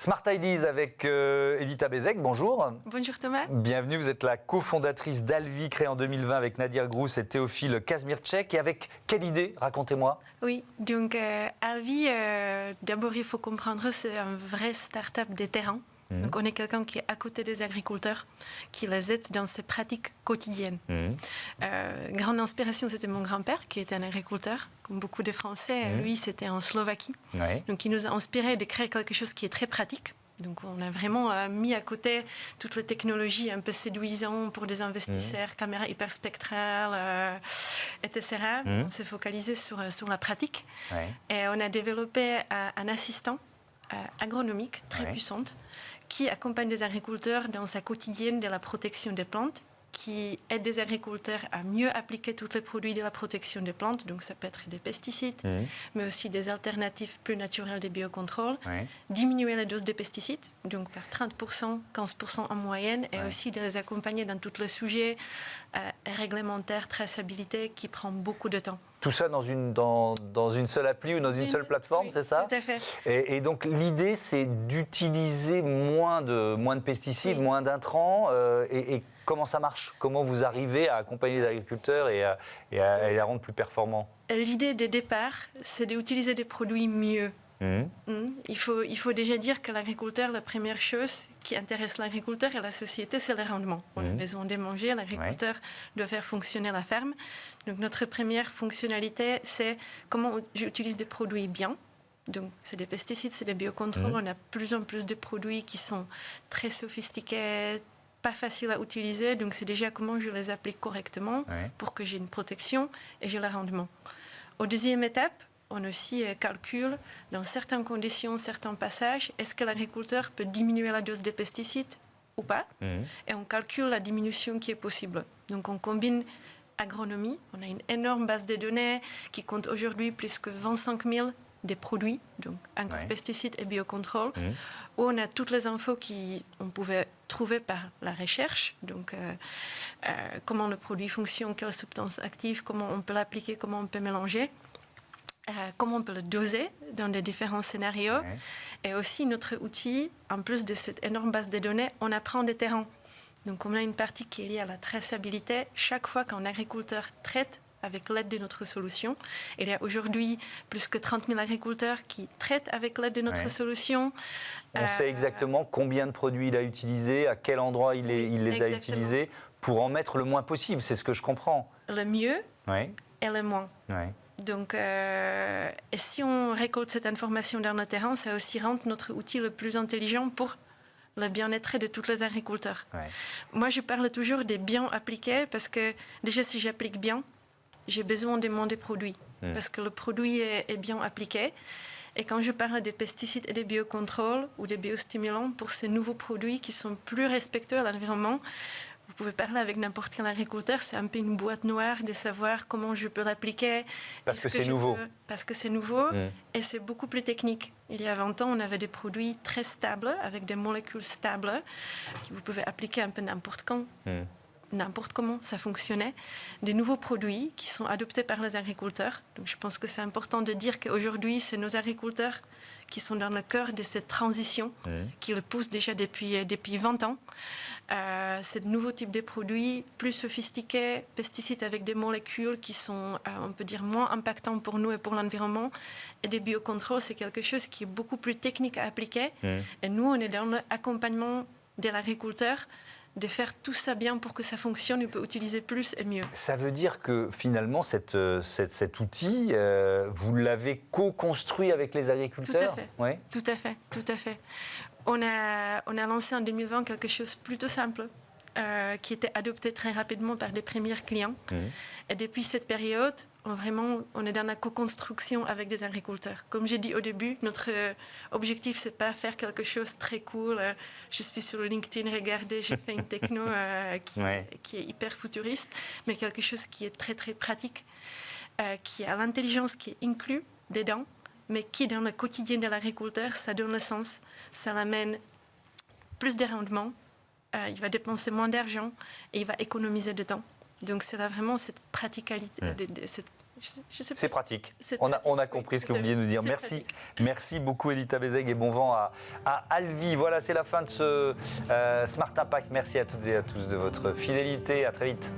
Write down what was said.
Smart Ideas avec Edita Bézek, bonjour. Bonjour Thomas. Bienvenue, vous êtes la cofondatrice d'Alvi, créée en 2020 avec Nadir Grouss et Théophile Kazmircek. Et avec quelle idée? Racontez-moi. Oui, donc Alvi, d'abord il faut comprendre, c'est un vrai start-up des terrains. Donc on est quelqu'un qui est à côté des agriculteurs, qui les aide dans ses pratiques quotidiennes. Grande inspiration, c'était mon grand-père qui était un agriculteur, comme beaucoup de Français. Lui, c'était en Slovaquie. Donc il nous a inspiré de créer quelque chose qui est très pratique. Donc on a vraiment mis à côté toutes les technologies un peu séduisantes pour des investisseurs, caméras hyperspectrales, etc. On s'est focalisé sur la pratique. Et on a développé un assistant agronomique très puissante qui accompagne des agriculteurs dans sa quotidienne de la protection des plantes, qui aide des agriculteurs à mieux appliquer tous les produits de la protection des plantes. Donc ça peut être des pesticides, mais aussi des alternatives plus naturelles de biocontrôle. Diminuer la dose des pesticides, donc par 30%, 15% en moyenne, et aussi de les accompagner dans tous les sujets réglementaires, traçabilité, qui prend beaucoup de temps. Tout ça dans une seule appli ou dans une seule plateforme, c'est ça? Tout à fait. Et donc l'idée, c'est d'utiliser moins de pesticides, moins d'intrants. Et comment ça marche? Comment vous arrivez à accompagner les agriculteurs et à les rendre plus performants? L'idée de départ, c'est d'utiliser des produits mieux. Il faut déjà dire que l'agriculteur, la première chose qui intéresse l'agriculteur et la société, c'est le rendement. On a besoin de manger, l'agriculteur doit faire fonctionner la ferme. Donc notre première fonctionnalité, c'est comment j'utilise des produits bien. Donc c'est des pesticides, c'est des biocontrôles. On a plus en plus de produits qui sont très sophistiqués, pas faciles à utiliser. Donc c'est déjà comment je les applique correctement pour que j'ai une protection et j'ai le rendement. Au deuxième étape, on aussi calcule, dans certaines conditions, certains passages, est-ce que l'agriculteur peut diminuer la dose de pesticides ou pas? Et on calcule la diminution qui est possible. Donc on combine agronomie, on a une énorme base de données qui compte aujourd'hui plus que 25 000 des produits, donc encore pesticides et biocontrôle, où on a toutes les infos qu'on pouvait trouver par la recherche, donc comment le produit fonctionne, quelles substances actives, comment on peut l'appliquer, comment on peut mélanger. Comment on peut le doser dans des différents scénarios. Et aussi, notre outil, en plus de cette énorme base de données, on apprend des terrains. Donc, on a une partie qui est liée à la traçabilité. Chaque fois qu'un agriculteur traite avec l'aide de notre solution, il y a aujourd'hui plus que 30 000 agriculteurs qui traitent avec l'aide de notre solution. On sait exactement combien de produits il a utilisés, à quel endroit il les a utilisés, pour en mettre le moins possible, c'est ce que je comprends. Le mieux et le moins. Donc, et si on récolte cette information dans le terrain, ça aussi rend notre outil le plus intelligent pour le bien-être de tous les agriculteurs. Moi, je parle toujours des bien appliqués parce que déjà, si j'applique bien, j'ai besoin de moins de produits parce que le produit est bien appliqué. Et quand je parle des pesticides et des biocontrôles ou des biostimulants pour ces nouveaux produits qui sont plus respectueux à l'environnement, vous pouvez parler avec n'importe quel agriculteur, c'est un peu une boîte noire de savoir comment je peux l'appliquer. Parce que c'est nouveau. Parce que c'est nouveau et c'est beaucoup plus technique. Il y a 20 ans, on avait des produits très stables, avec des molécules stables, que vous pouvez appliquer un peu n'importe quand. N'importe comment, ça fonctionnait. Des nouveaux produits qui sont adoptés par les agriculteurs. Donc je pense que c'est important de dire qu'aujourd'hui, c'est nos agriculteurs qui sont dans le cœur de cette transition, qui le poussent déjà depuis 20 ans. C'est de nouveaux types de produits, plus sophistiqués, pesticides avec des molécules qui sont, on peut dire, moins impactants pour nous et pour l'environnement. Et des biocontrôles, c'est quelque chose qui est beaucoup plus technique à appliquer. Et nous, on est dans l'accompagnement de l'agriculteur, de faire tout ça bien pour que ça fonctionne, on peut utiliser plus et mieux. Ça veut dire que finalement, cet outil, vous l'avez co-construit avec les agriculteurs? Tout à fait. Tout à fait. On a lancé en 2020 quelque chose de plutôt simple, qui était adopté très rapidement par les premiers clients. Et depuis cette période, on est dans la co-construction avec des agriculteurs. Comme j'ai dit au début, notre objectif, c'est pas faire quelque chose de très cool. Je suis sur LinkedIn, regardez, j'ai fait une techno qui est hyper futuriste, mais quelque chose qui est très, très pratique, qui a l'intelligence qui est inclue dedans, mais qui, dans le quotidien de l'agriculteur, ça donne le sens, ça l'amène plus de rendement, il va dépenser moins d'argent et il va économiser de temps. Donc c'est là vraiment cette praticalité, cette je sais pas. C'est pratique. C'est On pratique, a oui, compris ce que tout vous à vouliez nous dire. fait. Merci. Pratique. Merci beaucoup, Edita Bézègue, et bon vent à Alvi. Voilà, c'est la fin de ce Smart Impact. Merci à toutes et à tous de votre fidélité. À très vite.